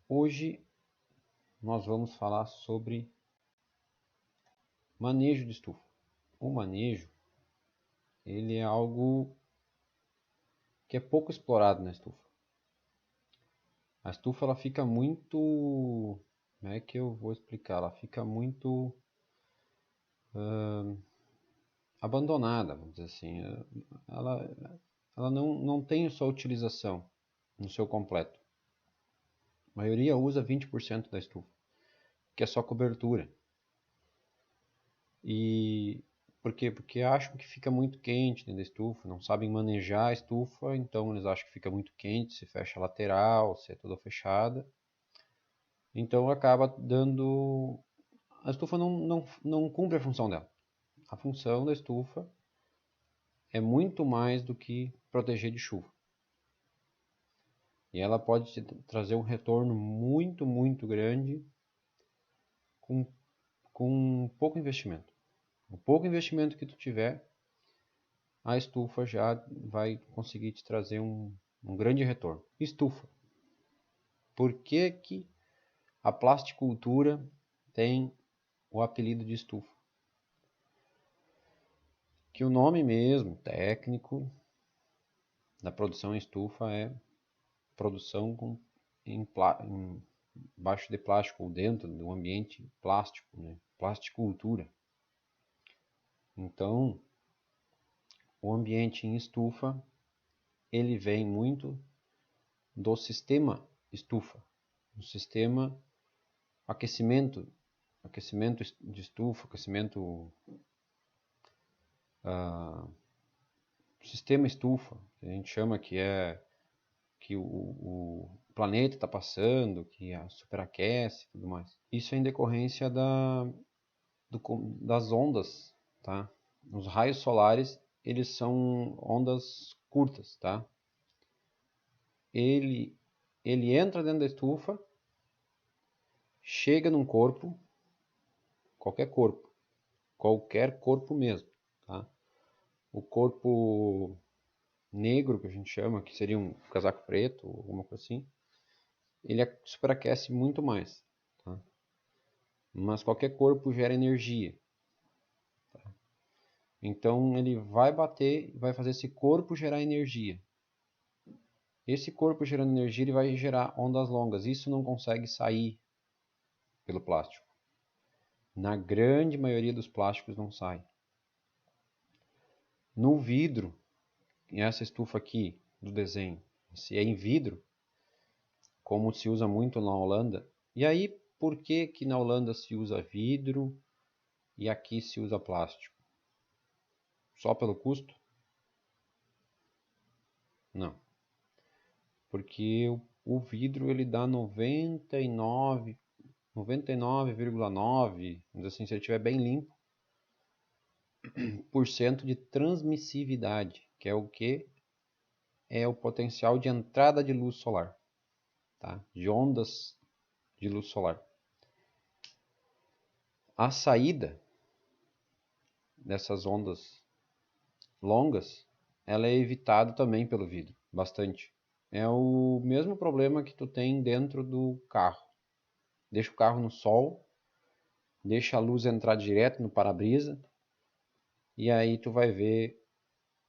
Hoje nós vamos falar sobre manejo de estufa. O manejo, ele é algo que é pouco explorado na estufa. A estufa ela fica muito, como é que eu vou explicar? Ela fica muito abandonada, vamos dizer assim. Ela não tem sua utilização no seu completo. A maioria usa 20% da estufa, que é só cobertura. E por quê? Porque acham que fica muito quente dentro da estufa, não sabem manejar a estufa, então eles acham que fica muito quente, se fecha a lateral, se é toda fechada. Então acaba dando. A estufa não cumpre a função dela. A função da estufa é muito mais do que proteger de chuva. E ela pode te trazer um retorno muito grande com, com pouco investimento. O pouco investimento que tu tiver, a estufa já vai conseguir te trazer um grande retorno. Estufa. Por que que a plasticultura tem o apelido de estufa? Que o nome mesmo, técnico, da produção em estufa é produção embaixo de plástico ou dentro do ambiente plástico, né? Plasticultura. Então, o ambiente em estufa, ele vem muito do sistema estufa, o sistema aquecimento de estufa, sistema estufa, que a gente chama que é que o planeta está passando, que superaquece e tudo mais. Isso é em decorrência das ondas, tá? Os raios solares, eles são ondas curtas, tá? Ele, ele entra dentro da estufa, chega num corpo, qualquer corpo mesmo, tá? O corpo negro, que a gente chama, que seria um casaco preto, alguma coisa assim, ele superaquece muito mais, tá? Mas qualquer corpo gera energia. Tá? Então ele vai bater, vai fazer esse corpo gerar energia. Esse corpo gerando energia, ele vai gerar ondas longas. Isso não consegue sair pelo plástico. Na grande maioria dos plásticos não sai. No vidro, essa estufa aqui do desenho, se é em vidro, como se usa muito na Holanda. E aí, por que que na Holanda se usa vidro e aqui se usa plástico? Só pelo custo? Não. Porque o vidro ele dá 99,9, assim, se ele estiver bem limpo, por cento de transmissividade, que é o que? É o potencial de entrada de luz solar, tá? De ondas de luz solar. A saída dessas ondas longas, ela é evitada também pelo vidro, bastante. É o mesmo problema que tu tem dentro do carro. Deixa o carro no sol, deixa a luz entrar direto no para-brisa, e aí tu vai ver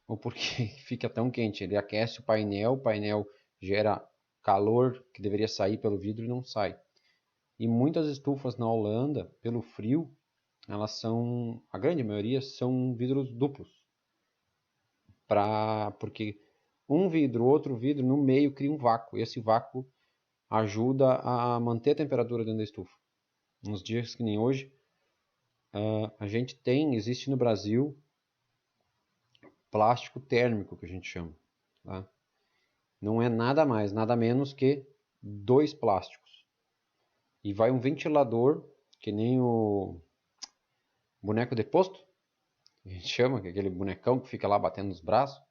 o porquê fica tão quente. Ele aquece o painel gera calor que deveria sair pelo vidro e não sai. E muitas estufas na Holanda, pelo frio, elas são, a grande maioria são vidros duplos. Porque um vidro, outro vidro, no meio cria um vácuo. E esse vácuo ajuda a manter a temperatura dentro da estufa. Nos dias que nem hoje, a gente existe no Brasil, plástico térmico, que a gente chama. Tá? Não é nada mais, nada menos que dois plásticos. E vai um ventilador, que nem o boneco de posto, que a gente chama, que é aquele bonecão que fica lá batendo nos braços.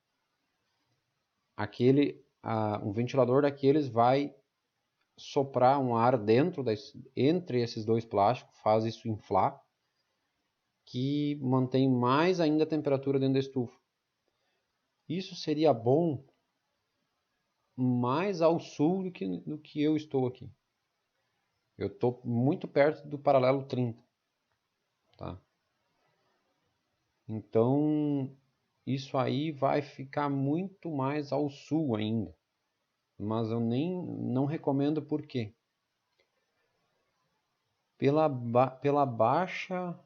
Um ventilador daqueles vai soprar um ar entre esses dois plásticos, faz isso inflar, que mantém mais ainda a temperatura dentro da estufa. Isso seria bom mais ao sul do que eu estou aqui. Eu estou muito perto do paralelo 30, tá? Então, isso aí vai ficar muito mais ao sul ainda. Mas eu não recomendo por quê? Pela baixa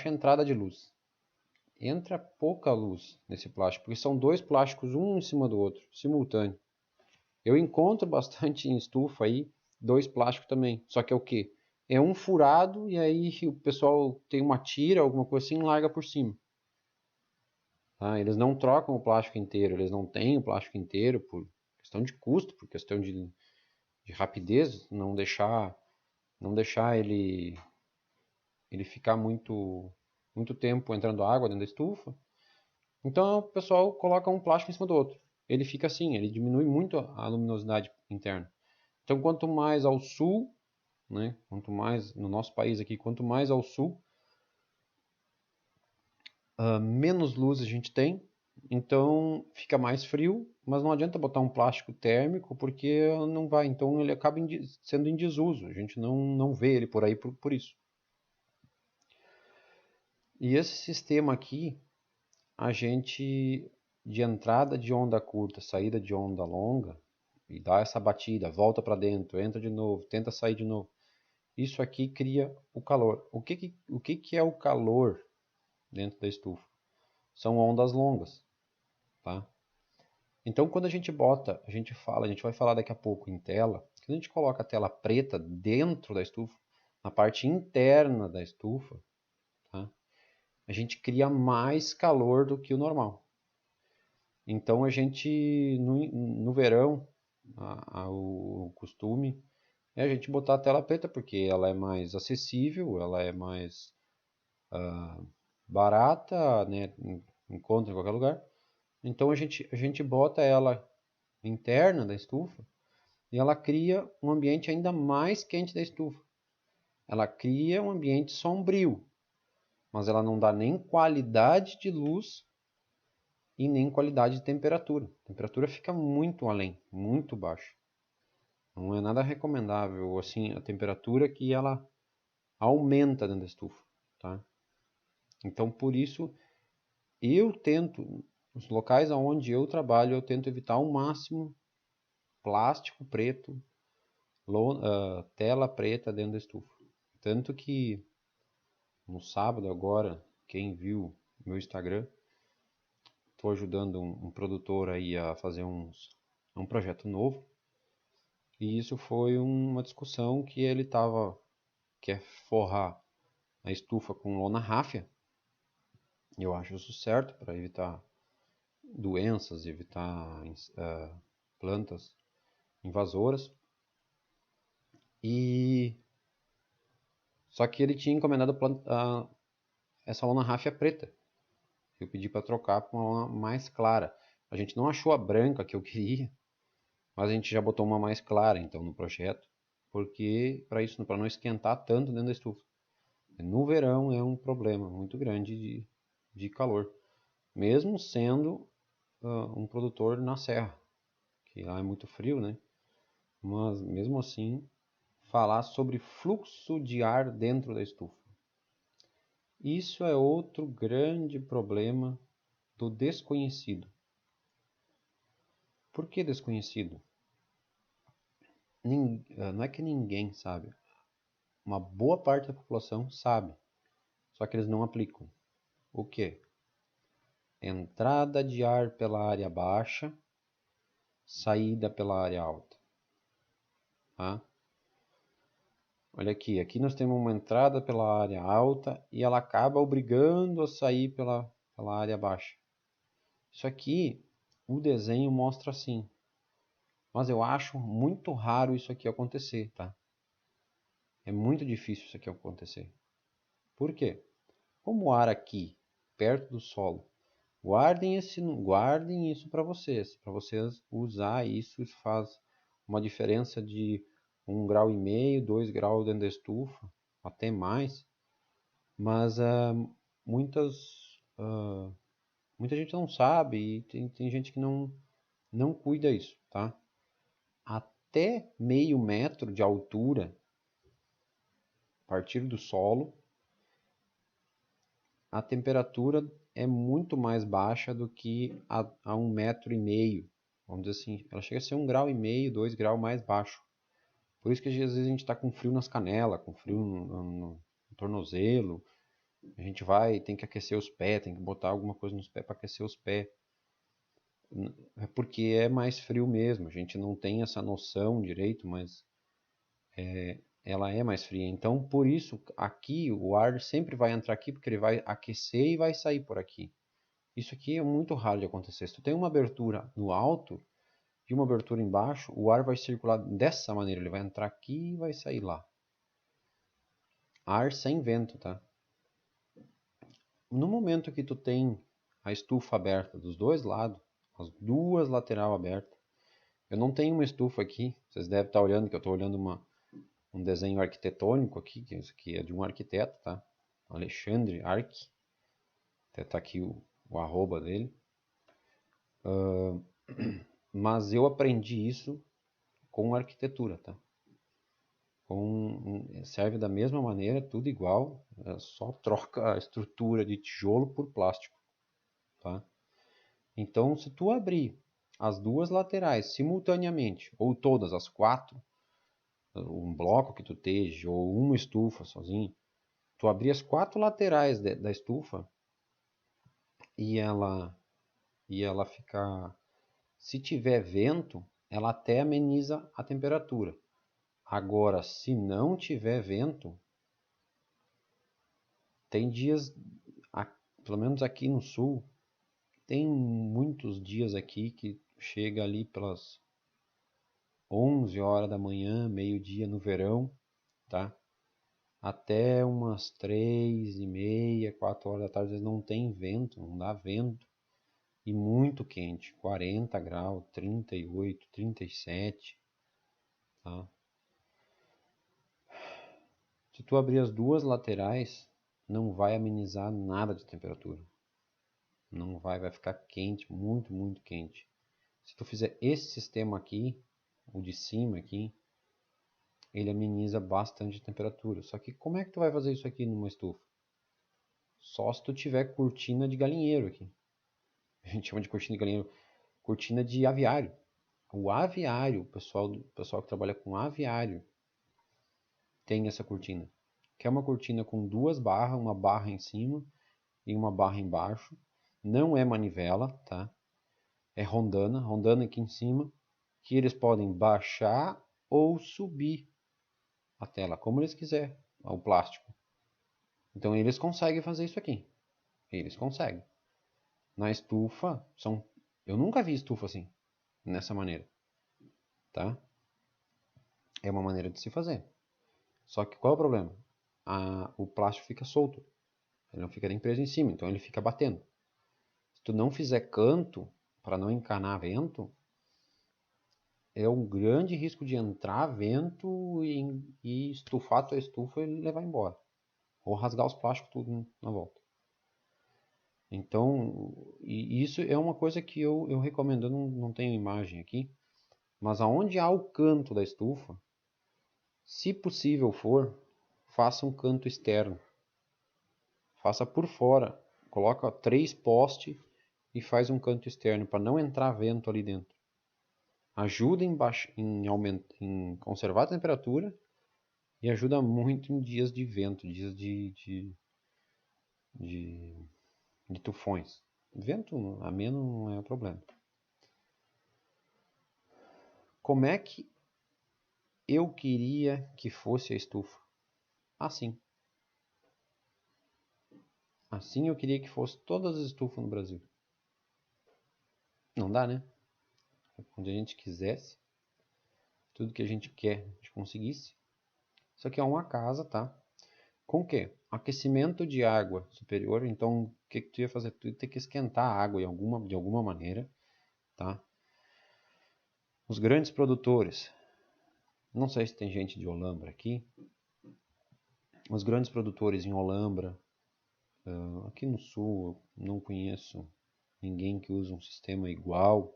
entrada de luz. Entra pouca luz nesse plástico, porque são dois plásticos um em cima do outro, simultâneo. Eu encontro bastante em estufa aí, dois plásticos também. Só que é o quê? É um furado e aí o pessoal tem uma tira, alguma coisa assim, e larga por cima. Tá? Eles não trocam o plástico inteiro, eles não têm o plástico inteiro por questão de custo, por questão de rapidez, não deixar ele ficar muito tempo entrando água dentro da estufa. Então o pessoal coloca um plástico em cima do outro. Ele fica assim, ele diminui muito a luminosidade interna. Então quanto mais ao sul, né, quanto mais no nosso país aqui, quanto mais ao sul, menos luz a gente tem. Então fica mais frio, mas não adianta botar um plástico térmico porque não vai. Então ele acaba sendo em desuso. A gente não vê ele por aí por isso. E esse sistema aqui, a gente de entrada de onda curta, saída de onda longa, e dá essa batida, volta para dentro, entra de novo, tenta sair de novo. Isso aqui cria o calor. O que é o calor dentro da estufa? São ondas longas, tá? Então, quando a gente bota, a gente vai falar daqui a pouco em tela, quando a gente coloca a tela preta dentro da estufa, na parte interna da estufa, tá? A gente cria mais calor do que o normal. Então, no verão, o costume é a gente botar a tela preta, porque ela é mais acessível, ela é mais barata, né? Encontra em qualquer lugar. Então, a gente bota ela interna da estufa e ela cria um ambiente ainda mais quente da estufa. Ela cria um ambiente sombrio, mas ela não dá nem qualidade de luz e nem qualidade de temperatura. A temperatura fica muito além, muito baixa. Não é nada recomendável assim a temperatura que ela aumenta dentro da estufa, tá? Então por isso eu tento, nos locais onde eu trabalho, eu tento evitar ao máximo plástico preto, tela preta dentro da estufa. Tanto que no sábado agora, quem viu meu Instagram, estou ajudando um produtor aí a fazer um projeto novo. E isso foi uma discussão que ele quer forrar a estufa com lona ráfia. Eu acho isso certo para evitar doenças, evitar plantas invasoras. E só que ele tinha encomendado essa lona ráfia preta. Eu pedi para trocar para uma lona mais clara. A gente não achou a branca que eu queria, mas a gente já botou uma mais clara então no projeto, porque para não esquentar tanto dentro da estufa. No verão é um problema muito grande de calor, mesmo sendo um produtor na serra, que lá é muito frio, né? Mas mesmo assim, falar sobre fluxo de ar dentro da estufa. Isso é outro grande problema do desconhecido. Por que desconhecido? Não é que ninguém sabe. Uma boa parte da população sabe, só que eles não aplicam. O que? Entrada de ar pela área baixa, saída pela área alta. Tá? Olha aqui nós temos uma entrada pela área alta e ela acaba obrigando a sair pela área baixa. Isso aqui, o desenho mostra assim, mas eu acho muito raro isso aqui acontecer, tá? É muito difícil isso aqui acontecer. Por quê? Como o ar aqui, perto do solo, guardem isso para vocês usar isso faz uma diferença de 1,5 graus, 2 graus dentro da estufa, até mais, mas muita gente não sabe e tem gente que não cuida isso, tá? A até meio metro de altura, a partir do solo, a temperatura é muito mais baixa do que a 1,5 m. Vamos dizer assim, ela chega a ser 1,5 graus, 2 graus mais baixo. Por isso que às vezes a gente está com frio nas canelas, com frio no tornozelo. A gente tem que aquecer os pés, tem que botar alguma coisa nos pés para aquecer os pés. É porque é mais frio mesmo. A gente não tem essa noção direito, mas ela é mais fria. Então, por isso, aqui o ar sempre vai entrar aqui, porque ele vai aquecer e vai sair por aqui. Isso aqui é muito raro de acontecer. Se tu tem uma abertura no alto e uma abertura embaixo, o ar vai circular dessa maneira. Ele vai entrar aqui e vai sair lá. Ar sem vento, tá? No momento que tu tem a estufa aberta dos dois lados, as duas laterais abertas, eu não tenho uma estufa aqui, vocês devem estar olhando que eu estou olhando um desenho arquitetônico aqui, que isso aqui é de um arquiteto, tá? Alexandre Arc, até tá aqui o arroba dele. Mas eu aprendi isso com arquitetura, tá? Serve da mesma maneira, tudo igual, só troca a estrutura de tijolo por plástico, tá? Então, se tu abrir as duas laterais simultaneamente, ou todas as quatro, um bloco que tu esteja, ou uma estufa sozinho, tu abrir as quatro laterais da estufa e ela ficar... Se tiver vento, ela até ameniza a temperatura. Agora, se não tiver vento, tem dias, pelo menos aqui no sul, tem muitos dias aqui que chega ali pelas 11 horas da manhã, meio-dia no verão, tá? Até umas 3h30, 4 horas da tarde, às vezes não tem vento, não dá vento. E muito quente, 40 graus, 38, 37, tá? Se tu abrir as duas laterais, não vai amenizar nada de temperatura. Não vai ficar quente, muito, muito quente. Se tu fizer esse sistema aqui, o de cima aqui, ele ameniza bastante a temperatura. Só que como é que tu vai fazer isso aqui numa estufa? Só se tu tiver cortina de galinheiro aqui. A gente chama de cortina de galinheiro, cortina de aviário. O aviário, o pessoal que trabalha com aviário, tem essa cortina. Que é uma cortina com duas barras, uma barra em cima e uma barra embaixo. Não é manivela, tá? É rondana aqui em cima, que eles podem baixar ou subir a tela, como eles quiserem, o plástico. Então eles conseguem fazer isso aqui. Eles conseguem. Na estufa, eu nunca vi estufa assim, nessa maneira, tá? É uma maneira de se fazer. Só que qual é o problema? O plástico fica solto. Ele não fica nem preso em cima, então ele fica batendo. Se tu não fizer canto, para não encanar vento, é um grande risco de entrar vento e estufar a tua estufa e levar embora. Ou rasgar os plásticos tudo na volta. Então, isso é uma coisa que eu recomendo. Eu não tenho imagem aqui, mas aonde há o canto da estufa, se possível for, faça um canto externo. Faça por fora. Coloca 3 postes e faz um canto externo para não entrar vento ali dentro. Ajuda em conservar a temperatura e ajuda muito em dias de vento, dias de tufões. Vento ameno não é o problema. Como é que eu queria que fosse a estufa? Assim. Assim eu queria que fosse todas as estufas no Brasil. Não dá, né? Onde a gente quisesse, tudo que a gente quer, a gente conseguisse. Isso aqui é uma casa, tá? Com o quê? Aquecimento de água superior. Então, o que tu ia fazer? Tu ia ter que esquentar a água de alguma maneira, tá? Os grandes produtores. Não sei se tem gente de Olambra aqui. Os grandes produtores em Olambra, aqui no sul, eu não conheço ninguém que use um sistema igual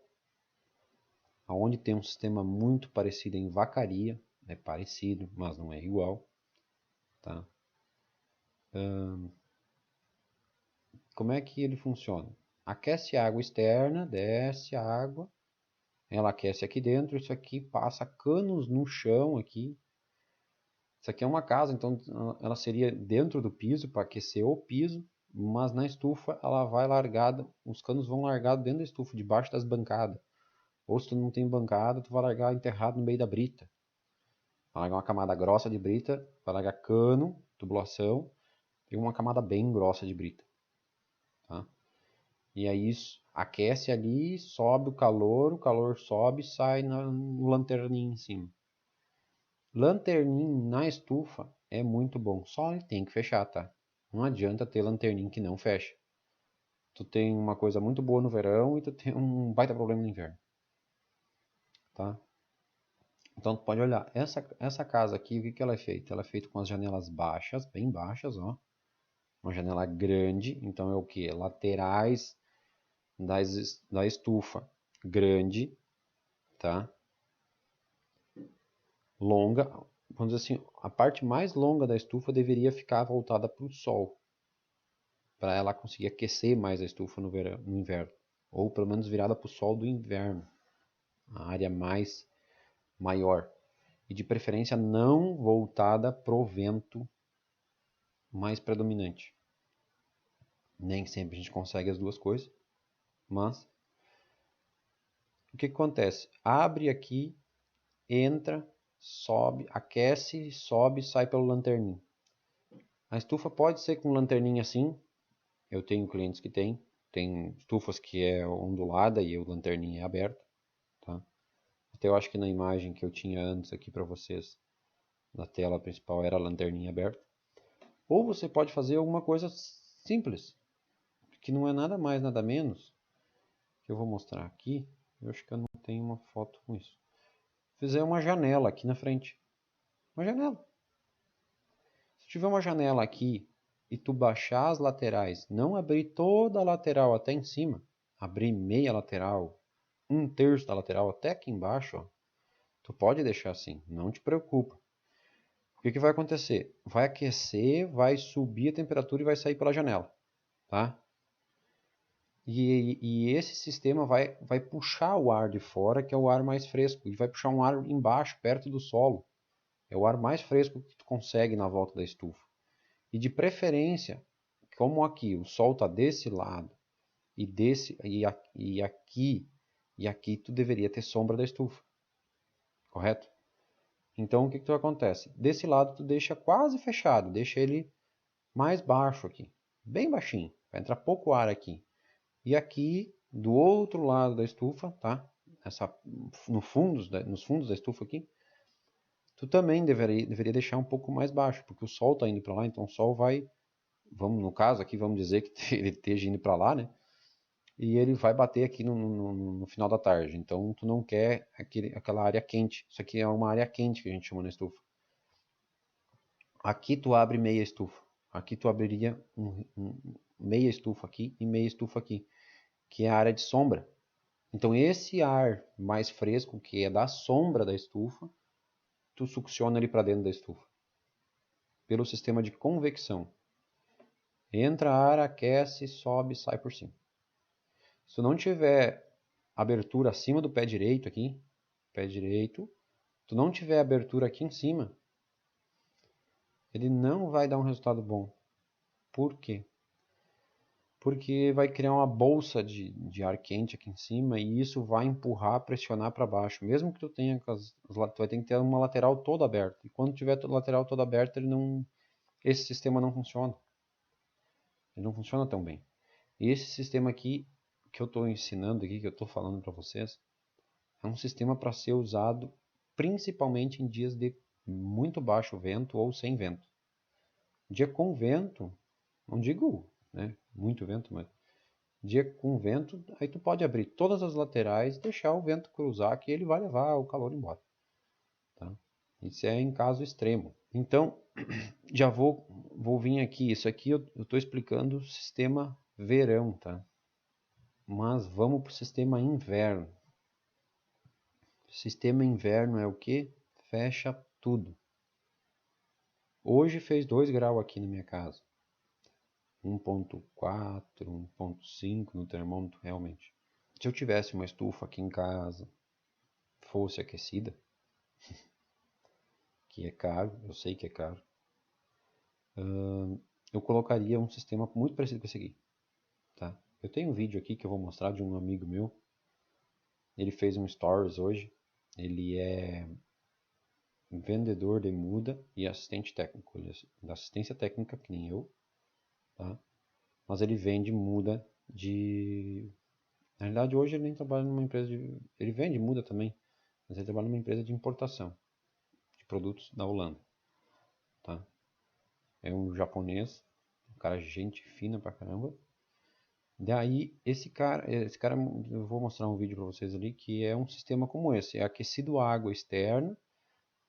Onde tem um sistema muito parecido em Vacaria, é parecido, mas não é igual, tá? Como é que ele funciona? Aquece a água externa, desce a água, ela aquece aqui dentro, isso aqui passa canos no chão aqui. Isso aqui é uma casa, então ela seria dentro do piso para aquecer o piso, mas na estufa ela vai largada, os canos vão largados dentro da estufa, debaixo das bancadas. Ou se tu não tem bancada, tu vai largar enterrado no meio da brita. Vai largar uma camada grossa de brita, vai largar cano, tubulação e uma camada bem grossa de brita. Tá? E aí isso aquece ali, sobe o calor sobe e sai no lanterninho em cima. Lanterninho na estufa é muito bom, só ele tem que fechar, tá? Não adianta ter lanterninho que não fecha. Tu tem uma coisa muito boa no verão e tu tem um baita problema no inverno, tá? Então tu pode olhar, essa casa aqui, o que que ela é feita? Ela é feita com as janelas baixas, bem baixas, ó. Uma janela grande, então é o que? Laterais da estufa grande, tá? Longa, vamos dizer assim, a parte mais longa da estufa deveria ficar voltada para o sol, para ela conseguir aquecer mais a estufa no inverno, ou pelo menos virada para o sol do inverno, a área mais maior, e de preferência não voltada para o vento mais predominante. Nem sempre a gente consegue as duas coisas, mas o que acontece? Abre aqui, entra, sobe, aquece, sobe, sai pelo lanterninho. A estufa pode ser com lanterninha assim. Eu tenho clientes que tem estufas que é ondulada e o lanterninha é aberto, tá? Até eu acho que na imagem que eu tinha antes aqui para vocês, na tela principal, era a lanterninha aberta. Ou você pode fazer alguma coisa simples, que não é nada mais, nada menos, que eu vou mostrar aqui. Eu acho que eu não tenho uma foto com isso. Fizer uma janela aqui na frente. Uma janela. Se tiver uma janela aqui e tu baixar as laterais, não abrir toda a lateral até em cima, abrir meia lateral, um terço da lateral até aqui embaixo, ó, tu pode deixar assim, não te preocupa. O que que vai acontecer? Vai aquecer, vai subir a temperatura e vai sair pela janela, tá? E esse sistema vai puxar o ar de fora, que é o ar mais fresco, e vai puxar um ar embaixo, perto do solo. É o ar mais fresco que tu consegue na volta da estufa. E de preferência, como aqui o sol está desse lado e aqui tu deveria ter sombra da estufa, correto? Então o que que acontece? Desse lado tu deixa quase fechado, deixa ele mais baixo aqui, bem baixinho, vai entrar pouco ar aqui. E aqui do outro lado da estufa, tá? Nos fundos da estufa aqui, tu também deveria deixar um pouco mais baixo, porque o sol está indo para lá, então o sol vai, no caso aqui, vamos dizer que ele esteja indo para lá, né? E ele vai bater aqui no final da tarde. Então tu não quer aquela área quente. Isso aqui é uma área quente que a gente chama na estufa. Aqui tu abre meia estufa. Aqui tu abriria meia estufa aqui e meia estufa aqui, que é a área de sombra. Então esse ar mais fresco, que é da sombra da estufa, tu succiona ele para dentro da estufa. Pelo sistema de convecção. Entra ar, aquece, sobe, sai por cima. Se tu não tiver abertura acima do pé direito aqui, pé direito, tu não tiver abertura aqui em cima, ele não vai dar um resultado bom. Por quê? Porque vai criar uma bolsa de ar quente aqui em cima e isso vai empurrar, pressionar para baixo. Mesmo que tu tenha, tu vai ter que ter uma lateral toda aberta. E quando tiver a lateral toda aberta, esse sistema não funciona. Ele não funciona tão bem. E esse sistema aqui que eu estou ensinando aqui, que eu estou falando para vocês, é um sistema para ser usado principalmente em dias de muito baixo vento ou sem vento. Dia com vento, não digo, né, muito vento, mas dia com vento, aí tu pode abrir todas as laterais e deixar o vento cruzar que ele vai levar o calor embora. Tá? Isso é em caso extremo. Então, já vou vir aqui. Isso aqui eu estou explicando o sistema verão, tá? Mas vamos para o sistema inverno. Sistema inverno é o que? Fecha tudo. Hoje fez 2 graus aqui na minha casa. 1.4, 1.5 no termômetro, realmente. Se eu tivesse uma estufa aqui em casa, fosse aquecida, que é caro, eu sei que é caro, eu colocaria um sistema muito parecido com esse aqui. Tá? Eu tenho um vídeo aqui que eu vou mostrar de um amigo meu. Ele fez um stories hoje. Ele é vendedor de muda e assistente técnico. Ele é da assistência técnica, que nem eu. Tá? Mas ele vende muda de... Na realidade, hoje ele nem trabalha numa empresa de... Ele vende muda também, mas ele trabalha numa empresa de importação de produtos da Holanda. Tá? É um japonês, um cara gente fina pra caramba. Daí, esse cara, eu vou mostrar um vídeo para vocês ali, que é um sistema como esse. É aquecido a água externa,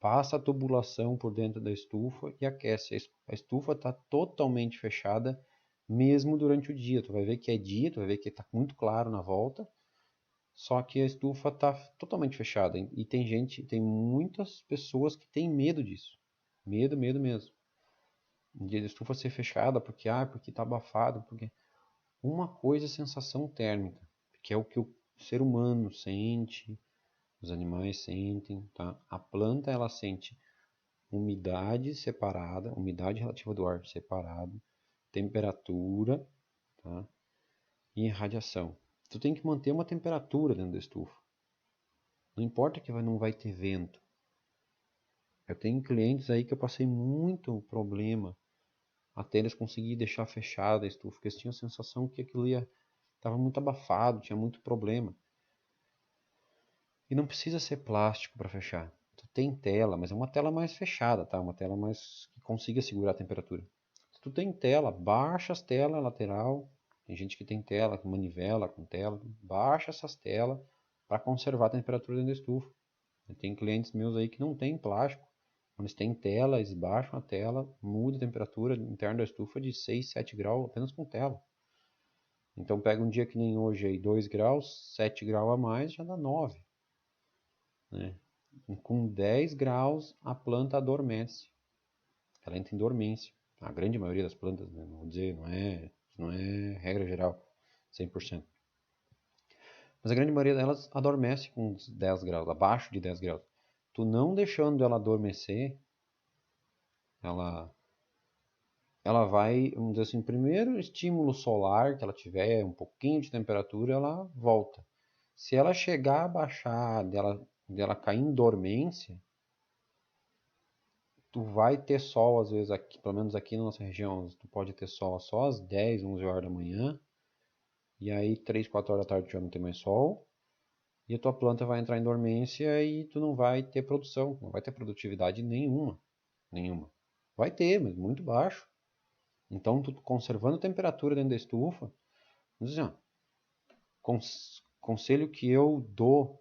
passa a tubulação por dentro da estufa e aquece. A estufa está totalmente fechada, mesmo durante o dia. Tu vai ver que é dia, tu vai ver que está muito claro na volta, só que a estufa está totalmente fechada. E tem muitas pessoas que têm medo disso. Medo, medo mesmo. De a estufa ser fechada porque está abafado, porque... Uma coisa é sensação térmica, que é o que o ser humano sente, os animais sentem, tá? A planta ela sente umidade separada, umidade relativa do ar separada, temperatura, tá? E radiação. Tu tem que manter uma temperatura dentro da estufa. Não importa que não vai ter vento. Eu tenho clientes aí que eu passei muito problema até eles conseguirem deixar fechada a estufa, porque eles tinham a sensação que aquilo estava muito abafado, tinha muito problema. E não precisa ser plástico para fechar. Tu tem tela, mas é uma tela mais fechada, tá? Uma tela mais que consiga segurar a temperatura. Se tu tem tela, baixa as telas lateral. Tem gente que tem tela com manivela, com tela. Baixa essas telas para conservar a temperatura dentro da estufa. Tem clientes meus aí que não tem plástico. Quando eles têm tela, eles baixam a tela, muda a temperatura interna da estufa de 6, 7 graus apenas com tela. Então pega um dia que nem hoje aí, 2 graus, 7 graus a mais, já dá 9. Né? Com 10 graus a planta adormece. Ela entra em dormência. A grande maioria das plantas, né? Não vou dizer, não é regra geral, 100%. Mas a grande maioria delas adormece com 10 graus, abaixo de 10 graus. Tu não deixando ela adormecer, ela vai, vamos dizer assim, primeiro estímulo solar que ela tiver, um pouquinho de temperatura, ela volta. Se ela chegar a baixar, dela cair em dormência, tu vai ter sol às vezes aqui, pelo menos aqui na nossa região, tu pode ter sol só às 10, 11 horas da manhã, e aí 3, 4 horas da tarde já não tem mais sol, e a tua planta vai entrar em dormência e tu não vai ter produção, não vai ter produtividade nenhuma, nenhuma. Vai ter, mas muito baixo. Então, tu conservando a temperatura dentro da estufa, assim, ó, conselho que eu dou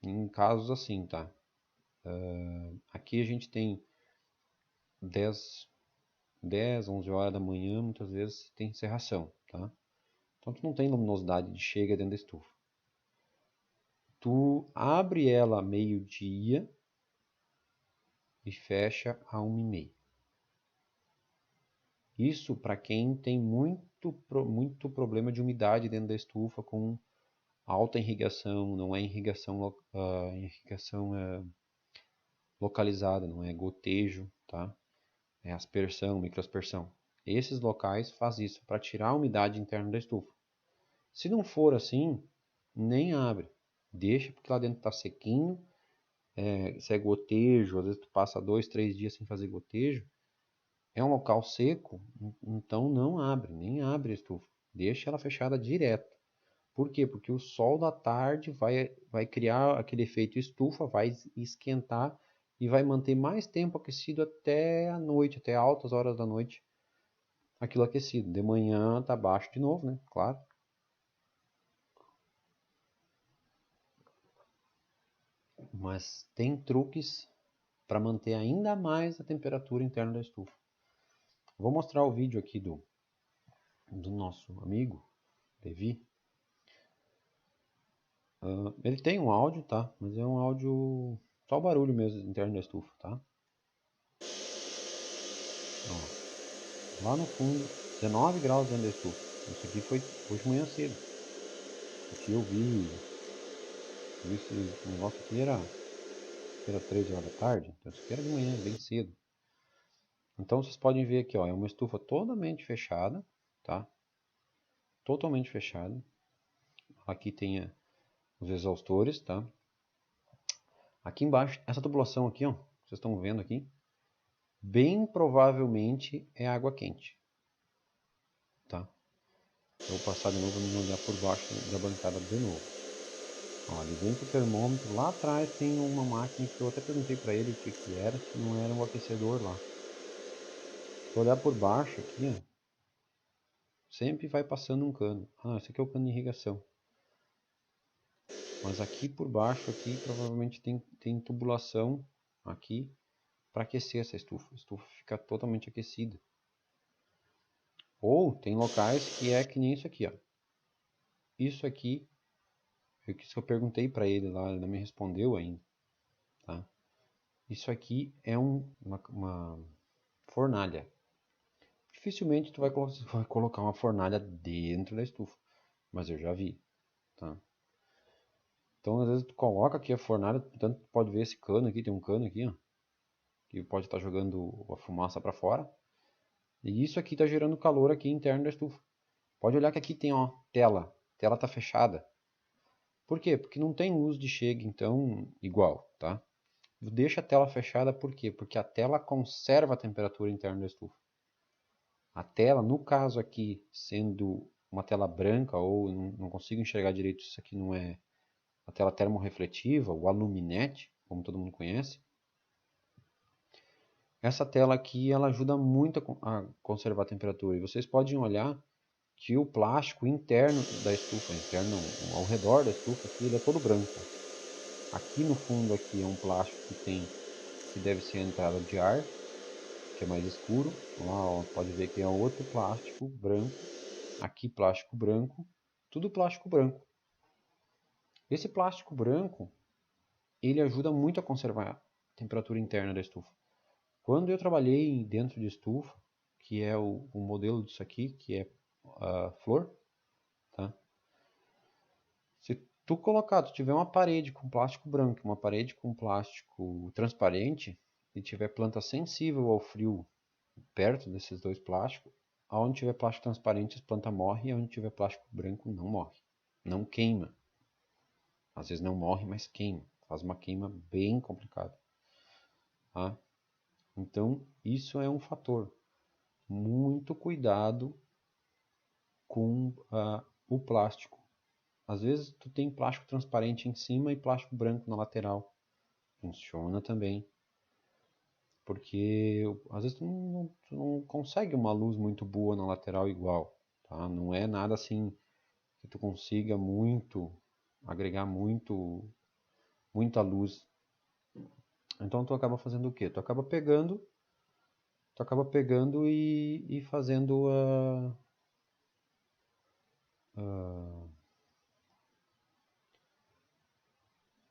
em casos assim, tá? Aqui a gente tem 10, 11 horas da manhã, muitas vezes tem cerração, tá? Então tu não tem luminosidade de chega dentro da estufa. Tu abre ela meio-dia e fecha a 1h30. Isso para quem tem muito problema de umidade dentro da estufa com alta irrigação, não é irrigação localizada, não é gotejo, tá? É aspersão, microaspersão. Esses locais faz isso para tirar a umidade interna da estufa. Se não for assim, nem abre. Deixa porque lá dentro está sequinho. Se é gotejo, às vezes tu passa 2, 3 dias sem fazer gotejo. É um local seco, então não abre, nem abre a estufa. Deixa ela fechada direto. Por quê? Porque o sol da tarde vai criar aquele efeito estufa, vai esquentar e vai manter mais tempo aquecido até a noite, até altas horas da noite, aquilo aquecido. De manhã tá baixo de novo, né? Claro. Mas tem truques para manter ainda mais a temperatura interna da estufa. Vou mostrar o vídeo aqui do nosso amigo, Levi. Ele tem um áudio, tá? Mas é um áudio só o barulho mesmo interno da estufa, tá? Ó, lá no fundo, 19 graus dentro da estufa. Isso aqui foi hoje de manhã cedo. Aqui eu vi esse negócio aqui era 13 horas da tarde, então isso aqui era de manhã, bem cedo. Então vocês podem ver aqui, ó, é uma estufa totalmente fechada, tá? Totalmente fechada. Aqui tem os exaustores, tá? Aqui embaixo, essa tubulação aqui, ó, vocês estão vendo aqui, bem provavelmente é água quente, tá? Eu vou passar de novo e olhar por baixo da bancada de novo. Ó, ali dentro do termômetro, lá atrás tem uma máquina que eu até perguntei para ele o que que era, se não era um aquecedor lá. Se eu olhar por baixo aqui, ó, sempre vai passando um cano. Ah, esse aqui é o cano de irrigação. Mas aqui por baixo, aqui provavelmente tem tubulação aqui para aquecer essa estufa. A estufa fica totalmente aquecida. Ou tem locais que é que nem isso aqui, ó. Isso aqui, isso que eu perguntei para ele lá, ele não me respondeu ainda, tá? Isso aqui é uma fornalha. Dificilmente tu vai colocar uma fornalha dentro da estufa, mas eu já vi, tá? Então às vezes tu coloca aqui a fornalha, tanto tu pode ver esse cano aqui, tem um cano aqui, ó, que pode estar jogando a fumaça para fora. E isso aqui está gerando calor aqui interno da estufa. Pode olhar que aqui tem, ó, tela. A tela está fechada. Por quê? Porque não tem luz de chega, então, igual, tá? Deixa a tela fechada por quê? Porque a tela conserva a temperatura interna da estufa. A tela, no caso aqui, sendo uma tela branca, ou não consigo enxergar direito, isso aqui não é a tela termorrefletiva, o aluminete, como todo mundo conhece. Essa tela aqui, ela ajuda muito a conservar a temperatura. E vocês podem olhar que o plástico interno da estufa, interno ao redor da estufa aqui, ele é todo branco. Aqui no fundo aqui é um plástico que deve ser a entrada de ar, que é mais escuro. Lá, ó, pode ver que é outro plástico branco. Aqui plástico branco, tudo plástico branco. Esse plástico branco, ele ajuda muito a conservar a temperatura interna da estufa. Quando eu trabalhei dentro de estufa, que é o modelo disso aqui, que é a flor, tá? Se tu colocar, tu tiver uma parede com plástico branco, uma parede com plástico transparente, e tiver planta sensível ao frio perto desses dois plásticos, aonde tiver plástico transparente, as plantas morrem, e onde tiver plástico branco, não morre. Não queima. Às vezes não morre, mas queima. Faz uma queima bem complicada. Tá? Então, isso é um fator. Muito cuidado com o plástico. Às vezes tu tem plástico transparente em cima e plástico branco na lateral. Funciona também. Porque às vezes tu não consegue uma luz muito boa na lateral igual. Tá? Não é nada assim que tu consiga agregar muita luz. Então tu acaba fazendo o quê? Tu acaba pegando e fazendo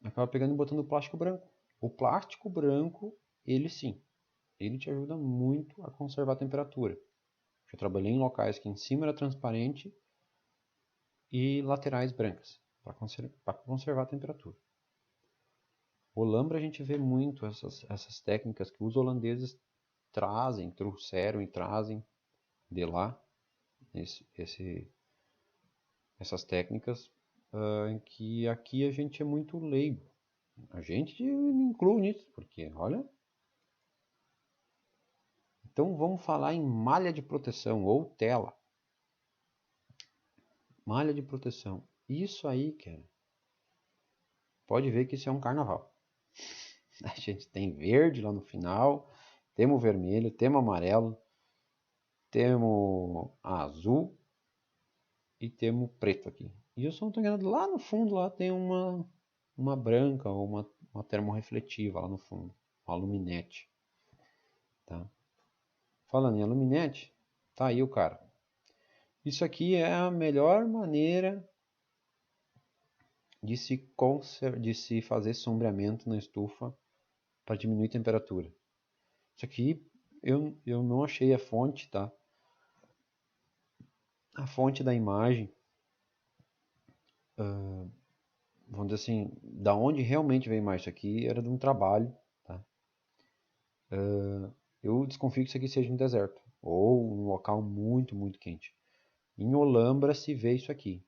acaba pegando e botando plástico branco. O plástico branco, ele sim, ele te ajuda muito a conservar a temperatura. Já trabalhei em locais que em cima era transparente e laterais brancas, para conservar a temperatura. O Olambra a gente vê muito essas técnicas que os holandeses trouxeram e trazem de lá, essas técnicas, em que aqui a gente é muito leigo. A gente me inclui nisso, porque olha. Então vamos falar em malha de proteção ou tela. Malha de proteção. Isso aí, cara. Pode ver que isso é um carnaval. A gente tem verde lá no final, temos vermelho, temos amarelo, temos azul e temos preto aqui. E eu só não estou enganado, lá no fundo lá tem uma branca ou uma termorrefletiva lá no fundo, uma aluminete. Tá? Falando em aluminete, tá aí o cara. Isso aqui é a melhor maneira de se fazer sombreamento na estufa para diminuir a temperatura. Isso aqui eu não achei a fonte, tá? A fonte da imagem, vamos dizer assim, da onde realmente veio a imagem. Isso aqui era de um trabalho, tá? Eu desconfio que isso aqui seja um deserto ou um local muito, muito quente. Em Olambra se vê isso aqui,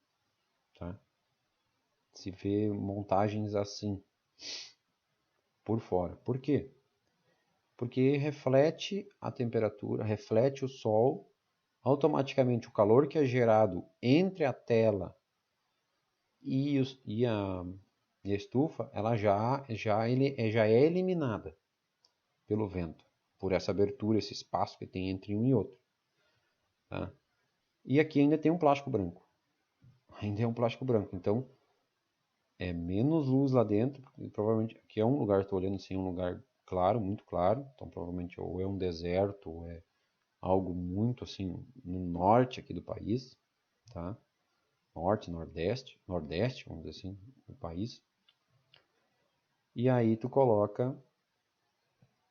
tá? Se vê montagens assim por fora. Por quê? Porque reflete a temperatura, reflete o sol, automaticamente o calor que é gerado entre a tela e a estufa, ela já é eliminada pelo vento, por essa abertura, esse espaço que tem entre um e outro. Tá? E aqui ainda tem um plástico branco. Ainda é um plástico branco, então é menos luz lá dentro. Provavelmente aqui é um lugar, estou olhando assim, um lugar claro, muito claro. Então provavelmente ou é um deserto ou é algo muito assim no norte aqui do país, tá? Norte, nordeste, vamos dizer assim, do país. E aí tu coloca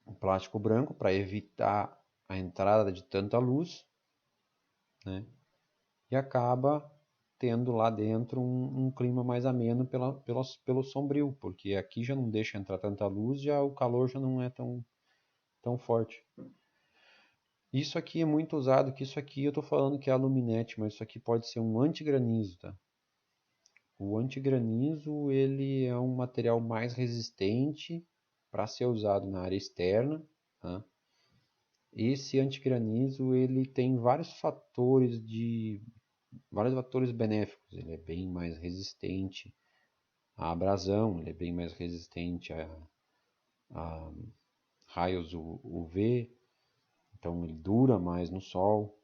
um plástico branco para evitar a entrada de tanta luz, né? E acaba tendo lá dentro um clima mais ameno pelo sombrio, porque aqui já não deixa entrar tanta luz, já o calor já não é tão forte. Isso aqui é muito usado, que isso aqui eu estou falando que é aluminete, mas isso aqui pode ser um antigranizo, tá? O antigranizo, ele é um material mais resistente para ser usado na área externa, tá? Esse antigranizo, ele tem vários fatores benéficos. Ele é bem mais resistente à abrasão, ele é bem mais resistente a raios UV, então ele dura mais no sol,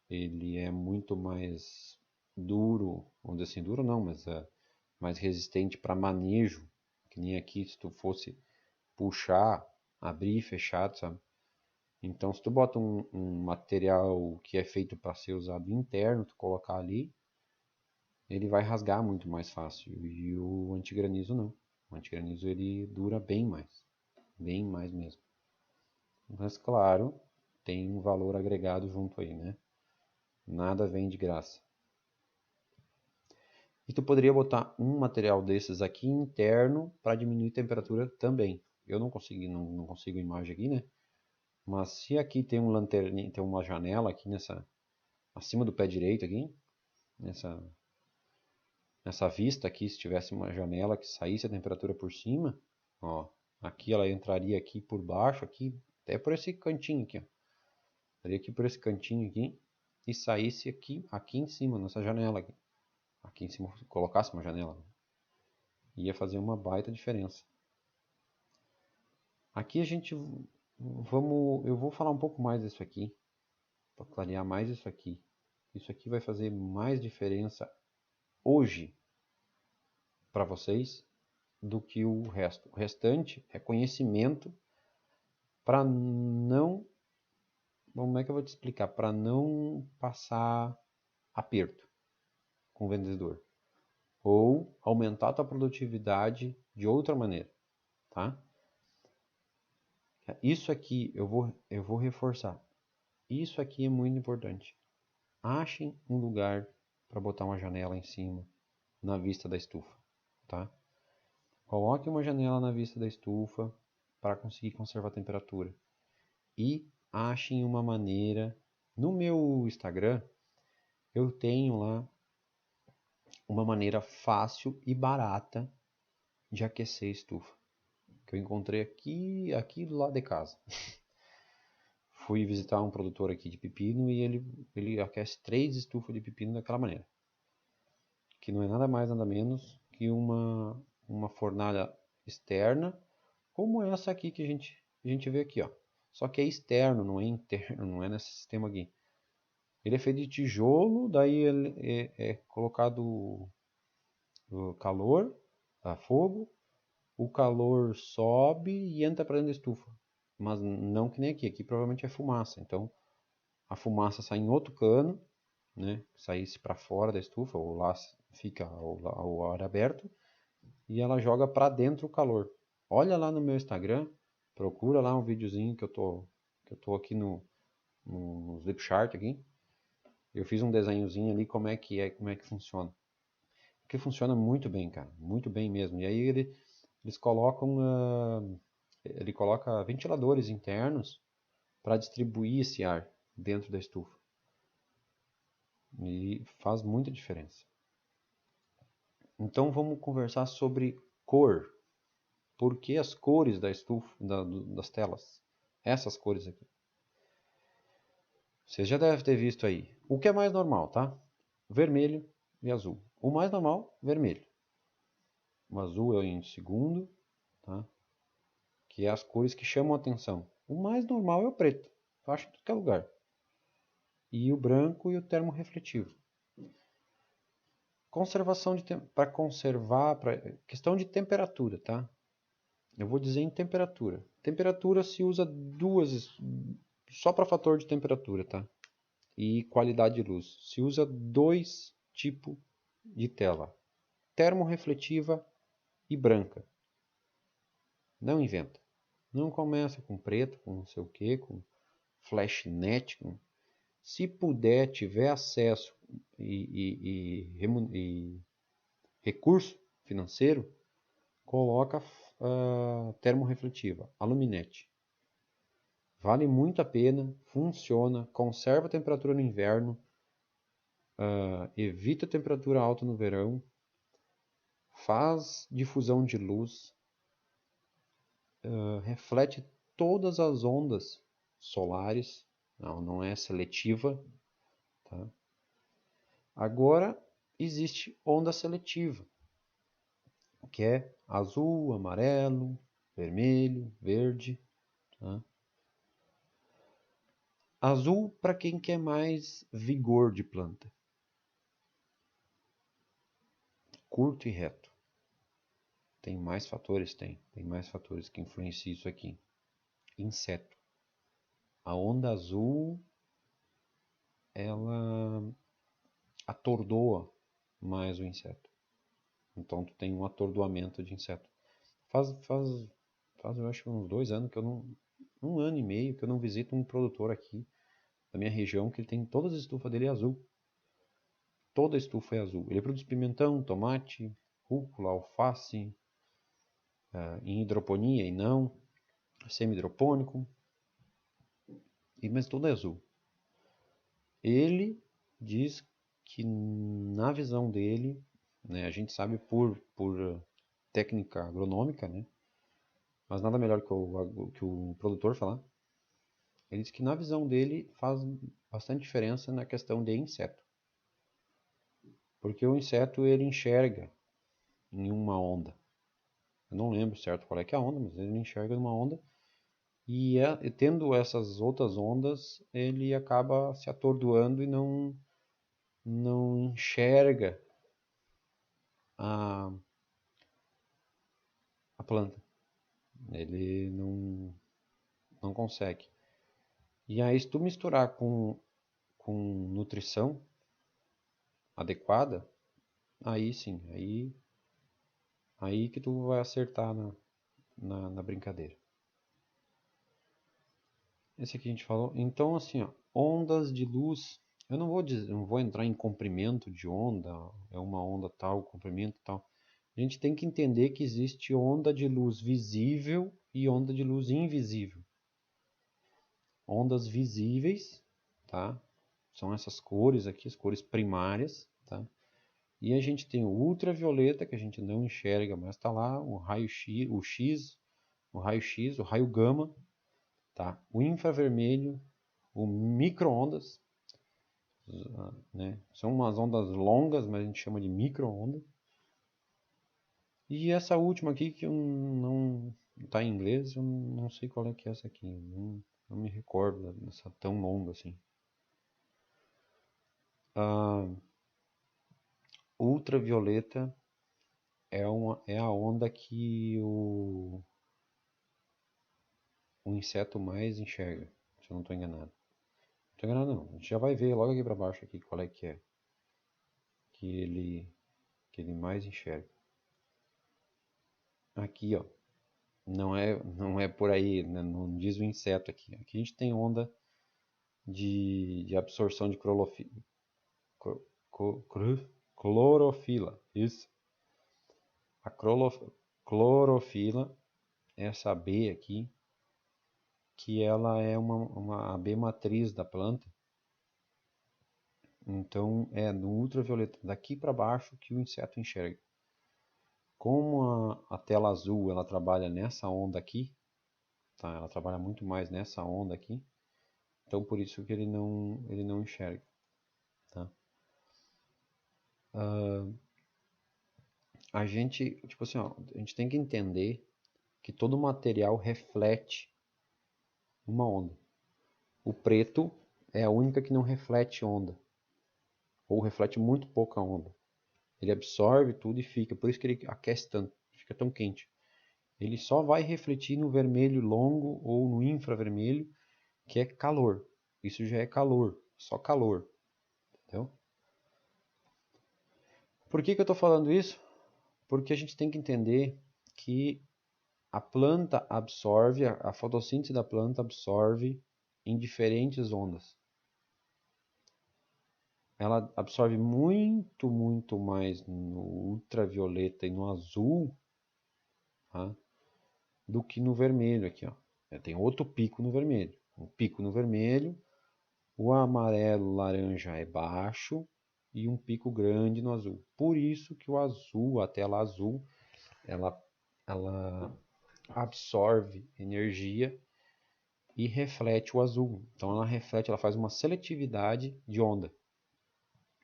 ele é muito mais duro, vamos dizer assim, duro não, mas é mais resistente para manejo, que nem aqui se tu fosse puxar, abrir e fechar, sabe? Então se tu bota um material que é feito para ser usado interno, tu colocar ali, ele vai rasgar muito mais fácil. E o antigranizo não. O antigranizo ele dura bem mais mesmo. Mas claro, tem um valor agregado junto aí, né? Nada vem de graça. E tu poderia botar um material desses aqui interno para diminuir a temperatura também. Eu não consigo imagem aqui, né? Mas se aqui tem um lanterninha, tem uma janela aqui acima do pé direito aqui, nessa vista aqui, se tivesse uma janela que saísse a temperatura por cima, ó, aqui ela entraria aqui por baixo, aqui, até por esse cantinho aqui, ó. Entraria aqui por esse cantinho aqui e saísse aqui em cima, nessa janela aqui. Aqui em cima, colocasse uma janela, ia fazer uma baita diferença. Aqui eu vou falar um pouco mais disso aqui, para clarear mais isso aqui. Isso aqui vai fazer mais diferença hoje para vocês do que o resto. O restante é conhecimento para não, como é que eu vou te explicar? Para não passar aperto com o vendedor. Ou aumentar a tua produtividade de outra maneira, tá? Isso aqui eu vou reforçar. Isso aqui é muito importante. Achem um lugar para botar uma janela em cima, na vista da estufa, tá? Coloque uma janela na vista da estufa para conseguir conservar a temperatura. E achem uma maneira. No meu Instagram, eu tenho lá uma maneira fácil e barata de aquecer a estufa. Que eu encontrei aqui do lado de casa. Fui visitar um produtor aqui de pepino e ele aquece 3 estufas de pepino daquela maneira. Que não é nada mais, nada menos que uma fornalha externa, como essa aqui que a gente vê aqui, ó. Só que é externo, não é interno, não é nesse sistema aqui. Ele é feito de tijolo, daí ele é colocado o calor, a fogo, o calor sobe e entra para dentro da estufa. Mas não que nem aqui, aqui provavelmente é fumaça. Então a fumaça sai em outro cano, né? Saísse para fora da estufa, ou lá fica ao ar aberto, e ela joga para dentro o calor. Olha lá no meu Instagram, procura lá um videozinho que eu tô aqui no Flipchart aqui. Eu fiz um desenhozinho ali como é que funciona. Que funciona muito bem, cara, muito bem mesmo. E aí eles colocam, ele coloca ventiladores internos para distribuir esse ar dentro da estufa. E faz muita diferença. Então vamos conversar sobre cor. Por que as cores da estufa, das telas? Essas cores aqui. Você já deve ter visto aí. O que é mais normal, tá? Vermelho e azul. O mais normal, vermelho. O azul é em segundo, tá? Que é as cores que chamam a atenção. O mais normal é o preto. Eu acho em qualquer lugar. E o branco e o termorrefletivo. Conservação de tempo. Para conservar, questão de temperatura, tá? Eu vou dizer em temperatura. Temperatura se usa duas, só para fator de temperatura, tá? E qualidade de luz. Se usa dois tipos de tela: termorrefletiva e branca. Não inventa. Não começa com preto, com não sei o que, com flashnet. Se puder, tiver acesso e recurso financeiro, coloca termorrefletiva, aluminete. Vale muito a pena, funciona, conserva a temperatura no inverno, evita a temperatura alta no verão, faz difusão de luz, reflete todas as ondas solares, não é seletiva, tá? Agora existe onda seletiva, que é azul, amarelo, vermelho, verde, tá? Azul para quem quer mais vigor de planta, curto e reto. Tem mais fatores? Tem mais fatores que influenciam isso aqui. Inseto. A onda azul, ela atordoa mais o inseto. Então tu tem um atordoamento de inseto. Faz eu acho uns 2 anos que eu não, 1 ano e meio que eu não visito um produtor aqui da minha região que ele tem todas as estufas dele azul. Toda a estufa é azul. Ele produz pimentão, tomate, rúcula, alface, em hidroponia e não, semi-hidropônico, mas tudo é azul. Ele diz que na visão dele, né, a gente sabe por técnica agronômica, né, mas nada melhor que o produtor falar. Ele diz que na visão dele faz bastante diferença na questão de inseto. Porque o inseto ele enxerga em uma onda. Eu não lembro certo qual é que é a onda, mas ele enxerga numa onda. E tendo essas outras ondas, ele acaba se atordoando e não enxerga a planta. Ele não consegue. E aí, se tu misturar com nutrição adequada, aí sim, aí que tu vai acertar na brincadeira. Esse aqui a gente falou. Então, assim, ó, ondas de luz. Eu não vou entrar em comprimento de onda, é uma onda tal, comprimento tal. A gente tem que entender que existe onda de luz visível e onda de luz invisível. Ondas visíveis, tá? São essas cores aqui, as cores primárias, tá? E a gente tem o ultravioleta, que a gente não enxerga, mas está lá, o raio X, o raio X, o raio gama, tá? O infravermelho, o micro-ondas, né? São umas ondas longas, mas a gente chama de micro-onda. E essa última aqui, que eu não está em inglês, eu não sei qual é que é essa aqui. Não me recordo dessa tão longa assim. A ultravioleta é a onda que o inseto mais enxerga, se eu não estou enganado. Não estou enganado não, a gente já vai ver logo aqui para baixo aqui qual é que ele mais enxerga. aqui, ó, não é por aí, né? Não diz o inseto aqui. Aqui a gente tem onda de absorção de clorofila. Isso. A clorofila, essa B aqui, que ela é a B matriz da planta. Então é no ultravioleta daqui para baixo que o inseto enxerga. Como a tela azul ela trabalha nessa onda aqui, tá? Ela trabalha muito mais nessa onda aqui, então por isso que ele não enxerga, tá? A gente, tipo assim, ó, a gente tem que entender que todo material reflete uma onda. O preto é a única que não reflete onda, ou reflete muito pouca onda. Ele absorve tudo e fica, por isso que ele aquece tanto, fica tão quente. Ele só vai refletir no vermelho longo ou no infravermelho, que é calor. Isso já é calor, só calor, entendeu? Por que eu estou falando isso? Porque a gente tem que entender que a planta absorve, a fotossíntese da planta absorve em diferentes ondas. Ela absorve muito, muito mais no ultravioleta e no azul, tá? Do que no vermelho aqui, ó. Tem outro pico no vermelho. Um pico no vermelho, o amarelo laranja é baixo e um pico grande no azul. Por isso que o azul, a tela azul, ela absorve energia e reflete o azul. Então ela reflete, ela faz uma seletividade de onda.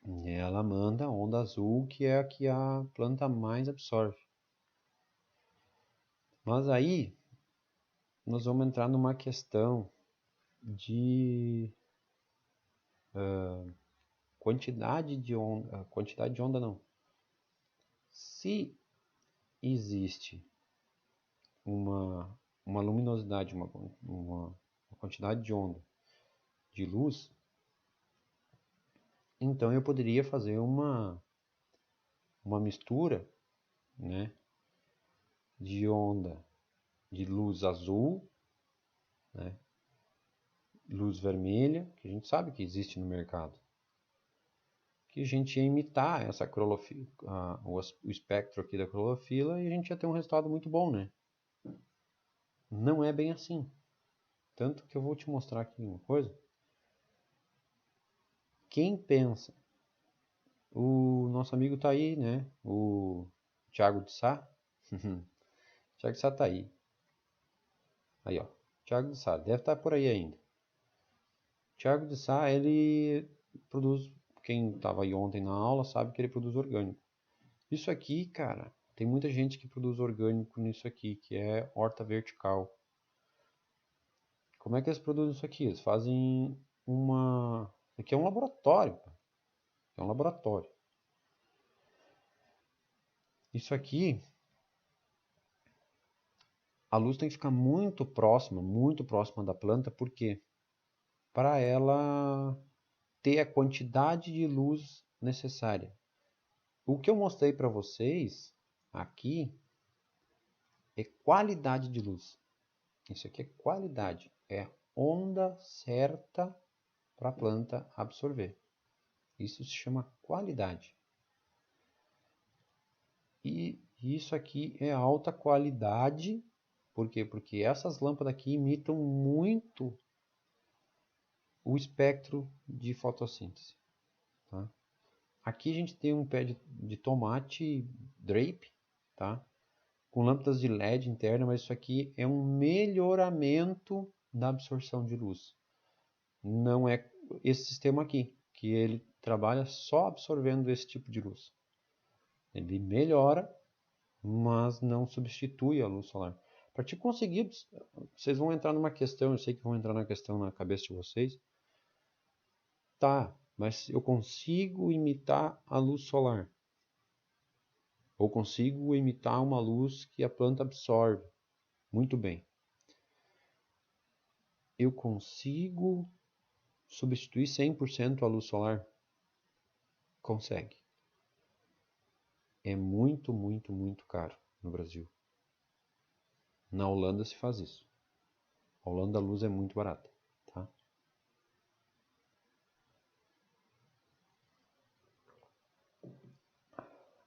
E ela manda a onda azul, que é a que a planta mais absorve. Mas aí nós vamos entrar numa questão de quantidade de onda não. Se existe uma luminosidade, uma quantidade de onda de luz, então eu poderia fazer uma mistura, né, de onda de luz azul, né, luz vermelha, que a gente sabe que existe no mercado, que a gente ia imitar essa clorofila, o espectro aqui da clorofila, e a gente ia ter um resultado muito bom, né? Não é bem assim. Tanto que eu vou te mostrar aqui uma coisa. Quem pensa, o nosso amigo tá aí, né? O Thiago de Sá. Thiago de Sá tá aí. Aí, ó. Thiago de Sá, deve estar por aí ainda. Thiago de Sá, ele produz, quem estava aí ontem na aula sabe que ele produz orgânico. Isso aqui, cara, tem muita gente que produz orgânico nisso aqui, que é horta vertical. Como é que eles produzem isso aqui? Eles fazem uma... Aqui é um laboratório, cara. É um laboratório. Isso aqui, a luz tem que ficar muito próxima da planta, por quê? Para ela ter a quantidade de luz necessária. O que eu mostrei para vocês aqui é qualidade de luz. Isso aqui é qualidade, é onda certa para a planta absorver. Isso se chama qualidade. E isso aqui é alta qualidade, por quê? Porque essas lâmpadas aqui imitam muito o espectro de fotossíntese. Tá? Aqui a gente tem um pé de tomate drape, tá? Com lâmpadas de LED interna, mas isso aqui é um melhoramento da absorção de luz. Não é esse sistema aqui, que ele trabalha só absorvendo esse tipo de luz. Ele melhora, mas não substitui a luz solar. Para te conseguir, vocês vão entrar numa questão, eu sei que vão entrar na questão na cabeça de vocês. Tá, mas eu consigo imitar a luz solar. Ou consigo imitar uma luz que a planta absorve. Muito bem. Eu consigo substituir 100% a luz solar? Consegue. É muito, muito, muito caro no Brasil. Na Holanda se faz isso. A Holanda a luz é muito barata, tá?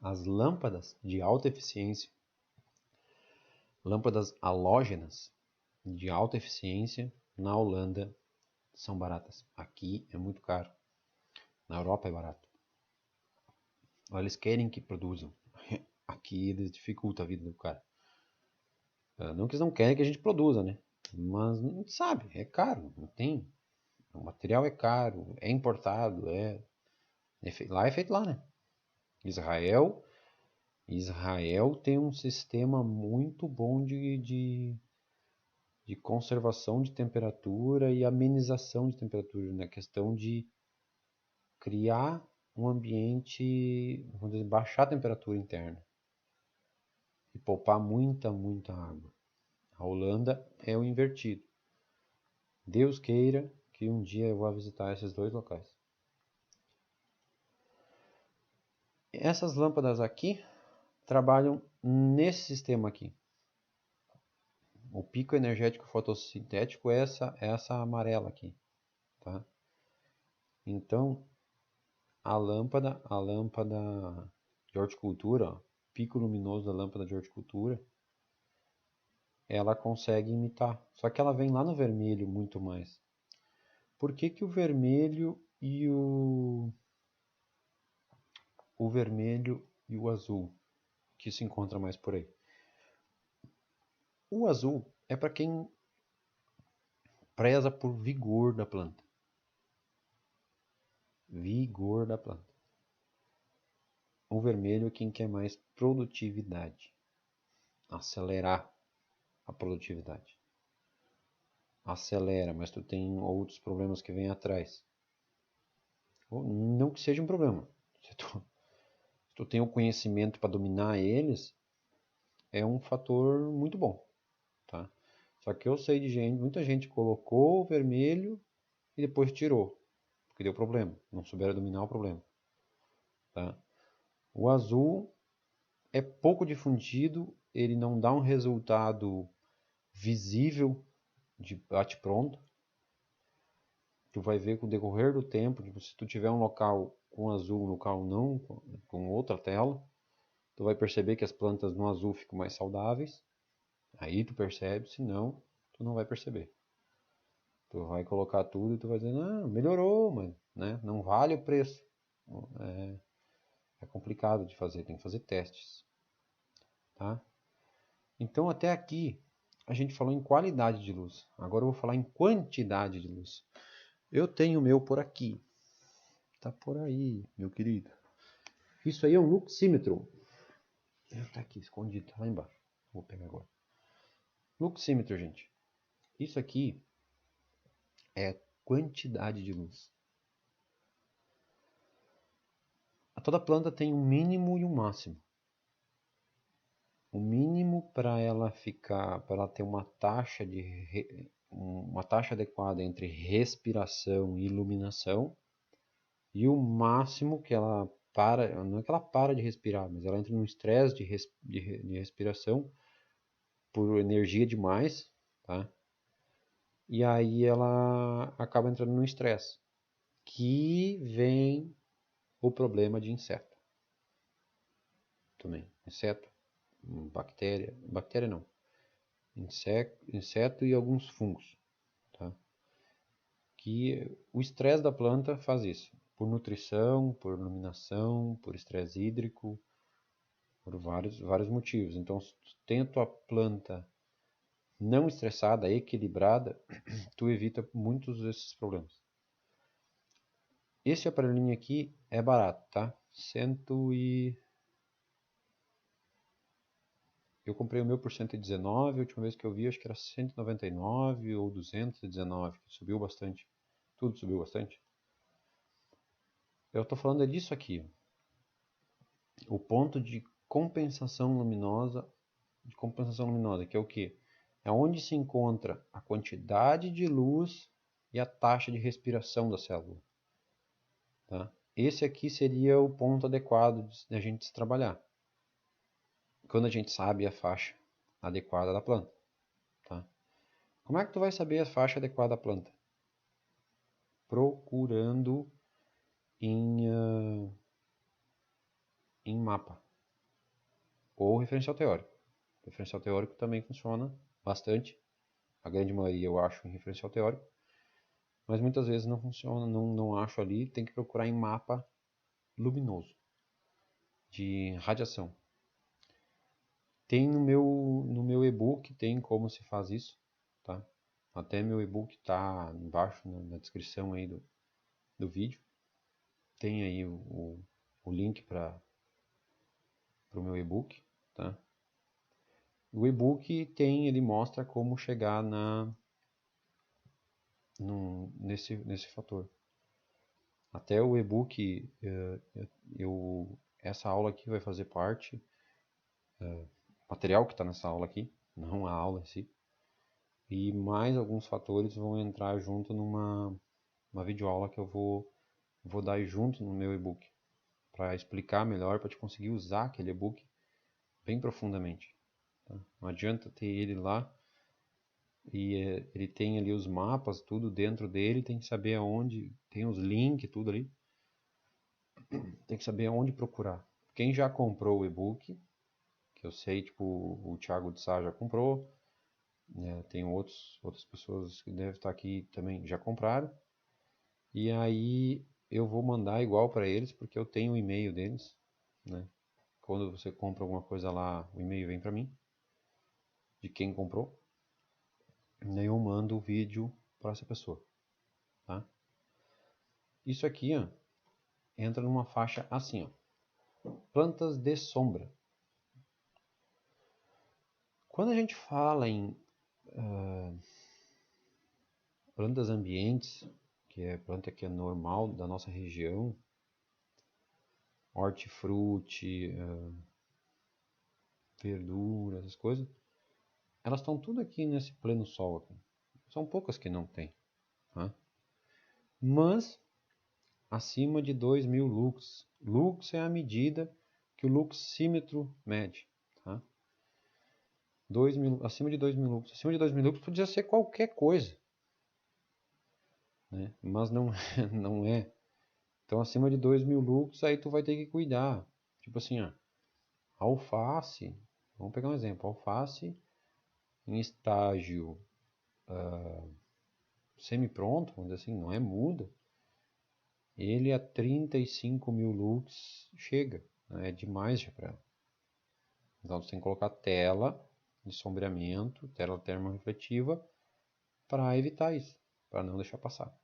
As lâmpadas de alta eficiência, lâmpadas halógenas de alta eficiência na Holanda são baratas. Aqui é muito caro. Na Europa é barato. Eles querem que produzam. Aqui eles dificultam a vida do cara. Não que eles não querem que a gente produza, né? Mas não sabe, é caro, não tem. O material é caro, é importado, lá é feito lá, né? Israel tem um sistema muito bom de conservação de temperatura e amenização de temperatura, na questão de criar um ambiente, vamos dizer, baixar a temperatura interna e poupar muita água. A Holanda é o invertido. Deus queira que um dia eu vá visitar esses dois locais. Essas lâmpadas aqui trabalham nesse sistema aqui. O pico energético fotossintético é essa amarela aqui, tá? Então, a lâmpada de horticultura, ó, pico luminoso da lâmpada de horticultura, ela consegue imitar. Só que ela vem lá no vermelho muito mais. Por que que o vermelho e o vermelho e o azul que se encontra mais por aí? O azul é para quem preza por vigor da planta. Vigor da planta. O vermelho é quem quer mais produtividade. Acelerar a produtividade. Acelera, mas tu tem outros problemas que vêm atrás. Ou não que seja um problema. Se tu tem o conhecimento para dominar eles, é um fator muito bom, tá? Só que eu sei de gente, muita gente colocou o vermelho e depois tirou, porque deu problema, não souberam dominar o problema, tá? O azul é pouco difundido, ele não dá um resultado visível de bate-pronto. Tu vai ver com o decorrer do tempo, tipo, se tu tiver um local com azul, um local não, com outra tela, tu vai perceber que as plantas no azul ficam mais saudáveis. Aí tu percebe, senão tu não vai perceber. Tu vai colocar tudo e tu vai dizer, não, melhorou, mas né, não vale o preço. É complicado de fazer, tem que fazer testes. Tá? Então até aqui a gente falou em qualidade de luz. Agora eu vou falar em quantidade de luz. Eu tenho o meu por aqui. Tá por aí, meu querido. Isso aí é um luxímetro. Tá aqui, escondido, tá lá embaixo. Vou pegar agora. Luxímetro, gente. Isso aqui é quantidade de luz. Toda planta tem um mínimo e um máximo. O mínimo para ela ter uma taxa adequada entre respiração e iluminação, e o máximo que ela não é que ela para de respirar, mas ela entra num estresse de respiração por energia demais, tá? E aí ela acaba entrando num estresse, que vem o problema de inseto. Também, inseto, bactéria não, inseto e alguns fungos, tá? Que o estresse da planta faz isso, por nutrição, por iluminação, por estresse hídrico, por vários motivos. Então, se tu tem a tua planta não estressada, equilibrada, tu evita muitos desses problemas. Esse aparelhinho aqui é barato, tá? Eu comprei o meu por 119, a última vez que eu vi acho que era 199 ou 219, subiu bastante. Tudo subiu bastante. Eu estou falando disso aqui. O ponto de compensação luminosa, que é o quê? É onde se encontra a quantidade de luz e a taxa de respiração da célula. Tá? Esse aqui seria o ponto adequado de a gente trabalhar, quando a gente sabe a faixa adequada da planta. Como é que tu vai saber a faixa adequada da planta? Procurando em mapa ou referencial teórico. Referencial teórico também funciona bastante. A grande maioria eu acho em referencial teórico, mas muitas vezes não funciona, não acho ali. Tem que procurar em mapa luminoso de radiação. Tem no meu e-book, tem como se faz isso, tá? Até meu e-book tá embaixo na descrição aí do vídeo. Tem aí o link para o meu e-book, tá? O e-book ele mostra como chegar nesse fator. Até o e-book, essa aula aqui vai fazer parte, o material que está nessa aula aqui, não a aula em si, e mais alguns fatores vão entrar junto numa videoaula que eu vou dar junto no meu e-book, para explicar melhor, para te conseguir usar aquele e-book bem profundamente. Tá? Não adianta ter ele lá e ele tem ali os mapas, tudo dentro dele, tem que saber aonde, tem os links, tudo ali, tem que saber aonde procurar. Quem já comprou o e-book, que eu sei, tipo, o Thiago de Sá já comprou, né? Tem outras pessoas que devem estar aqui também já compraram, e aí eu vou mandar igual para eles, porque eu tenho o e-mail deles, né? Quando você compra alguma coisa lá, o e-mail vem para mim, de quem comprou, e aí eu mando o vídeo para essa pessoa, tá? Isso aqui, ó, entra numa faixa assim, ó, plantas de sombra. Quando a gente fala em plantas ambientes, que é planta que é normal da nossa região, hortifruti, verdura, essas coisas, elas estão tudo aqui nesse pleno sol aqui. São poucas que não tem, tá? Mas acima de 2000 lux. Lux é a medida que o luxímetro mede, tá? 2000, acima de 2000 lux. Acima de 2000 lux podia ser qualquer coisa, né? Mas não, não é. Então acima de 2000 lux aí tu vai ter que cuidar. Tipo assim, ó, alface, vamos pegar um exemplo, alface em estágio semi-pronto, vamos dizer assim, não é muda, ele a 35.000 lux chega, né? É demais já para ela. Então você tem que colocar tela de sombreamento, tela termorrefletiva, para evitar isso, para não deixar passar.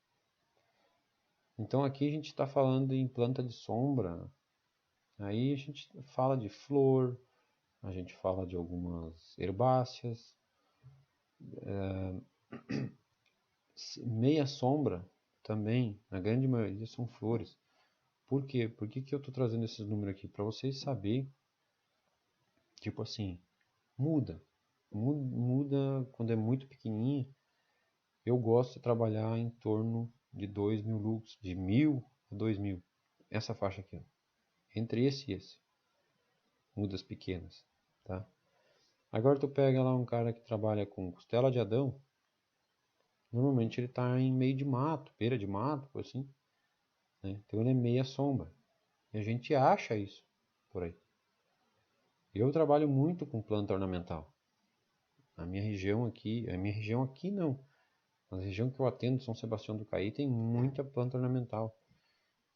Então aqui a gente está falando em planta de sombra, aí a gente fala de flor, a gente fala de algumas herbáceas, meia sombra também, na grande maioria são flores. Por quê? Por que eu estou trazendo esses números aqui? Para vocês saberem, tipo assim, muda. Muda quando é muito pequenininha. Eu gosto de trabalhar em torno de 2000 lux, de 1000 a 2000. Essa faixa aqui, ó. Entre esse e esse. Mudas pequenas, tá? Agora tu pega lá um cara que trabalha com costela de Adão. Normalmente ele está em meio de mato, beira de mato, assim, né? Então ele é meia sombra. E a gente acha isso por aí. Eu trabalho muito com planta ornamental. A minha região aqui não. Na região que eu atendo, São Sebastião do Caí, tem muita planta ornamental.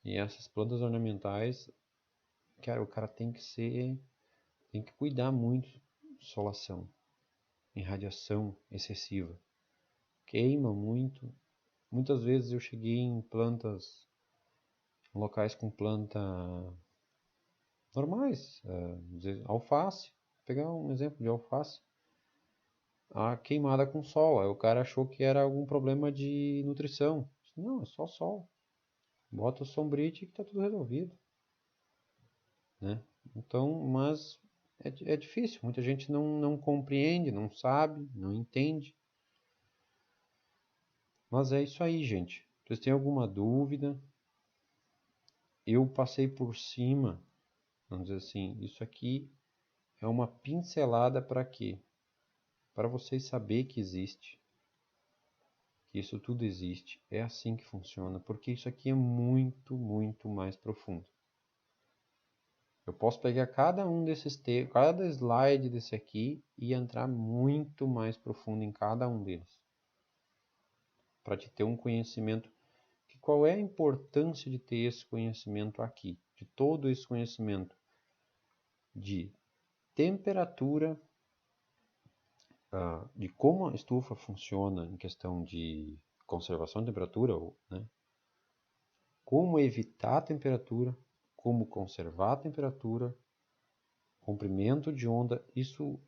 E essas plantas ornamentais, cara, o cara tem que cuidar muito de solação, irradiação excessiva. Queima muito. Muitas vezes eu cheguei em locais com planta normais, alface. Vou pegar um exemplo de alface. A queimada com sol. Aí o cara achou que era algum problema de nutrição. Não, é só sol. Bota o sombrite que tá tudo resolvido, né? Então, mas é difícil. Muita gente não compreende, não sabe, não entende. Mas é isso aí, gente. Se vocês têm alguma dúvida, eu passei por cima, vamos dizer assim, isso aqui é uma pincelada para quê? Para vocês saberem que existe, que isso tudo existe, é assim que funciona, porque isso aqui é muito, muito mais profundo. Eu posso pegar cada um desses textos, cada slide desse aqui e entrar muito mais profundo em cada um deles, para te ter um conhecimento. Qual é a importância de ter esse conhecimento aqui, de todo esse conhecimento de temperatura, de como a estufa funciona em questão de conservação de temperatura, né? Como evitar a temperatura, como conservar a temperatura, comprimento de onda. Isso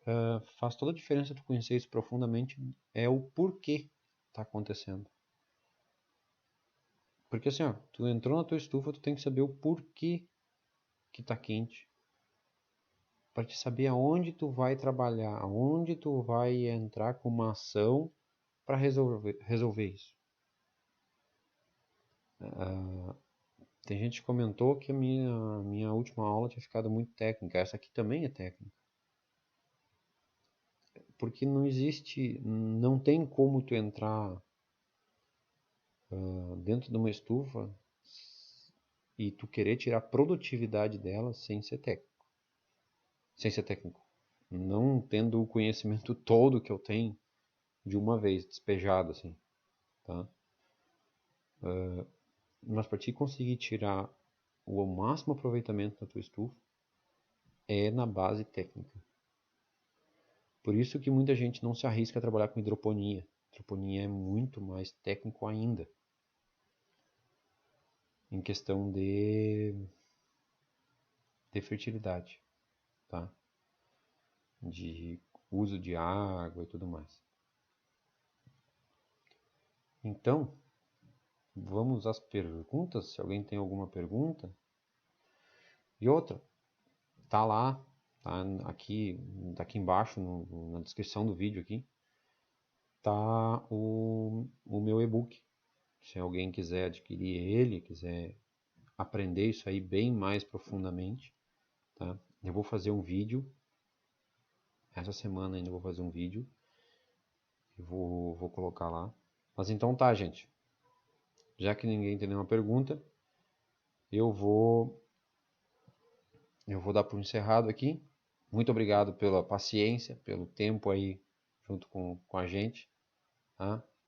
faz toda a diferença de conhecer isso profundamente, é o porquê está acontecendo. Porque assim, ó, tu entrou na tua estufa, tu tem que saber o porquê que está quente, para te saber aonde tu vai trabalhar, aonde tu vai entrar com uma ação para resolver isso. Tem gente que comentou que a minha última aula tinha ficado muito técnica. Essa aqui também é técnica. Porque não existe, não tem como tu entrar dentro de uma estufa e tu querer tirar a produtividade dela sem ser técnico. Sem ser técnico. Não tendo o conhecimento todo que eu tenho de uma vez, despejado assim, tá? Mas para ti conseguir tirar o máximo aproveitamento da tua estufa é na base técnica. Por isso que muita gente não se arrisca a trabalhar com hidroponia. Hidroponia é muito mais técnico ainda. Em questão de fertilidade, tá? De uso de água e tudo mais. Então, vamos às perguntas, se alguém tem alguma pergunta. E outra, tá lá, tá aqui embaixo na descrição do vídeo aqui, tá o meu e-book. Se alguém quiser adquirir ele, quiser aprender isso aí bem mais profundamente, tá? Eu vou fazer um vídeo, essa semana ainda vou fazer um vídeo, e vou colocar lá. Mas então tá, gente, já que ninguém tem nenhuma pergunta, eu vou dar por encerrado aqui. Muito obrigado pela paciência, pelo tempo aí junto com a gente, tá?